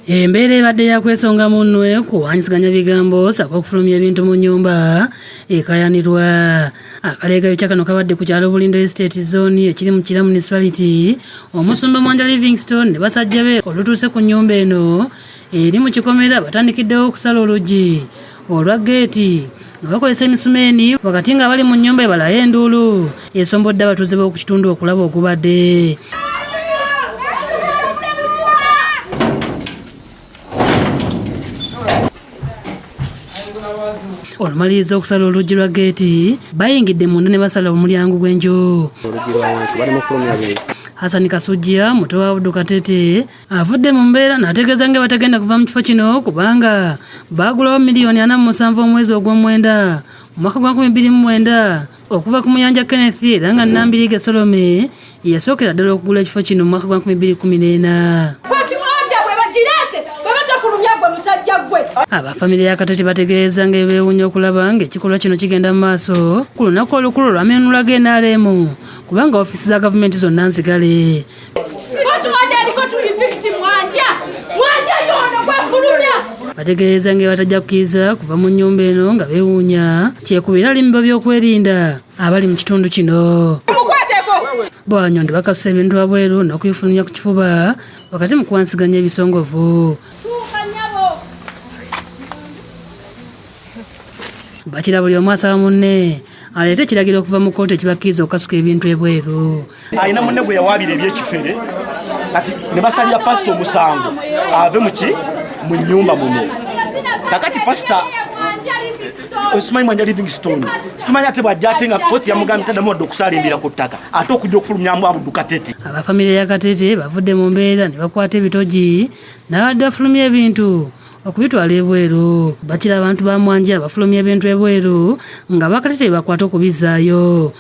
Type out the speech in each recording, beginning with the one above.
Embeera ebadde yakwesonga munwe kuwanyisaganya bigambo sako okufulumya ebintu mu nnyumba ekayanirwa. Akaleegayokya kano kabadde ku kyalo Bulindo Estate Zone ekiri mu Kira Municipality. Omusumba Mwanja Livingstone ne basajja be olutuuse ku nnyumba eno eri mu kikomera batandikiddewo okusala oluggi olwa geeti nga bakozesa emisumeeni wakati nga bali mu nnyumba ebalayo enduulu esombodde abatuuze b'oku kitundu okulaba okubadde. Olumaliriza okusala oluggi lwa geeti bayingidde munda ne basala omulyango gw'enju. Hasani Kasujja muto wa Abdul Katete avudde mu mbeera n'ategeeza nga batagenda kuva mu kifo kino kubanga baagulawo $47,000 omwezi ogw'omwenda mu mwaka gwa 2029 okuva ku Muyanja Kenneth era nga Nambirige Solome yasookera ddala okugula ekifo kino mu mwaka gwa 2014. Abafamire ya Katete bategeeza nga beewuunya okulaba ng'ekikolwa kino kigenda mu maaso ku lunaku olukulu olw'amenulaga NRM kubanga ofiisi za gavumenti zonna nzigale. Bategeeza nga batajja kukkiriza kuva mu nnyumba eno nga beewuunya kyekubira alimba by'okwerinda abali mu kitundu kino. Bwanyondo bakasusa Bintu Wabweru n'okwifulumya ku kifuba wakati mu kuwansiganya ebisongovu. Bakira buli omu asaba munne aleete ekiragiro okuva mu kkooti ekibakkiriza okukasuka ebintu ebweru. Alina munne gwe yawaabira ebyekifere kati ne basalira pasita omusango ave mu nnyumba muno. Kakati pasita Osumanyi Mwanja Livingstone situmanya ate bw'ajja ate nga kkooti yamugambye taddamu wadde okusalimbira ku ttaka ate okujja okufulumyamu Abdul Katete. Abafamire ya Katete bavudde mu mbeera ne bakwata ebitogi n'abadde bafulumya ebintu okubitwala ebweru. Bakira abantu ba Mwanja bafulumya ebintu ebweru nga Bakatete bakwata okubizaayo.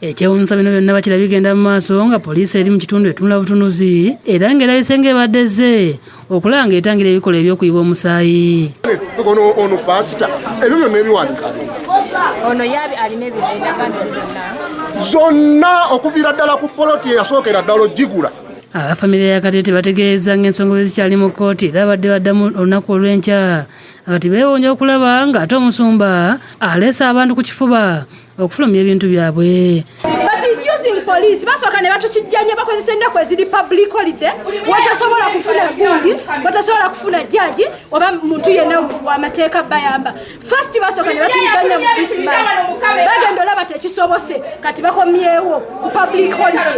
Ekyewuunyisa bino byonna bakira bigenda mu maaso nga poliisi eri mu kitundu etunula butunuzi era ng'erabise ng'ebadde okulaba ng'etangira ebikolwa eby'okuyiba omusaayi. Ono pasita ebyo byonna ebiwandiika ono yabi alina ebiragano byonna zonna okuviira ddala ku poloti eyasookera ddala ogigula. Abafamire ya Katete bategeeza ng'ensonga bwe zikyali mu kkooti era badde baddamu olunaku olw'enkya kati beewuunya okulaba ng'ate omusumba aleese abantu ku kifuba okufulumya ebintu byabwe. Police basooka ne batukijjanya bakozesa ennaku eziri public holiday watasobola kufuna gundi watasobola kufuna jaji oba muntu yenna w'amateeka bayamba. First basooka ne batukijjanya mu Christmas bagenda olaba tekisobose kati bakomyewo ku public holiday.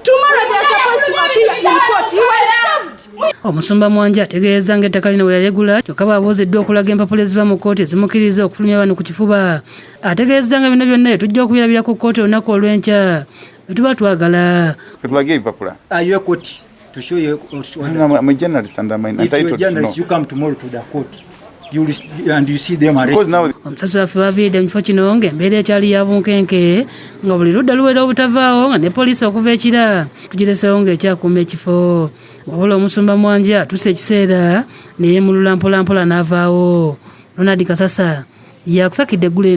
Tomorrow they are supposed to appear in court. He was served. Omusumba Mwanja ategeeza ng'ettaka lino bwe yalegula kyokka baabuuziddwa okulaga empapula eziva mu kkooti ezimukkiriza okufulumya bano ku kifuba. Ategeeza nga bino byonna tujja okubirabira ku kkooti olunaku olw'enkya tuba twagala. Tulage ebipapula. Your court to show you. I'm a journalist and I'm entitled to know. If you're a journalist, you come tomorrow to the court. You see them arrested. Omusasi waffe baviiridde mu kifo kino ng'embeera ekyali ya bunkenke nga buli ludda luwera obutavaawo nga ne poliisi okuva ekira tugireseewo ng'ekyakuuma ekifo. Wabula omusumba Mwanja atuuse ekiseera ne yeemulula mpolampola n'avaawo. Ronald Kasasa yakusakidde eggulu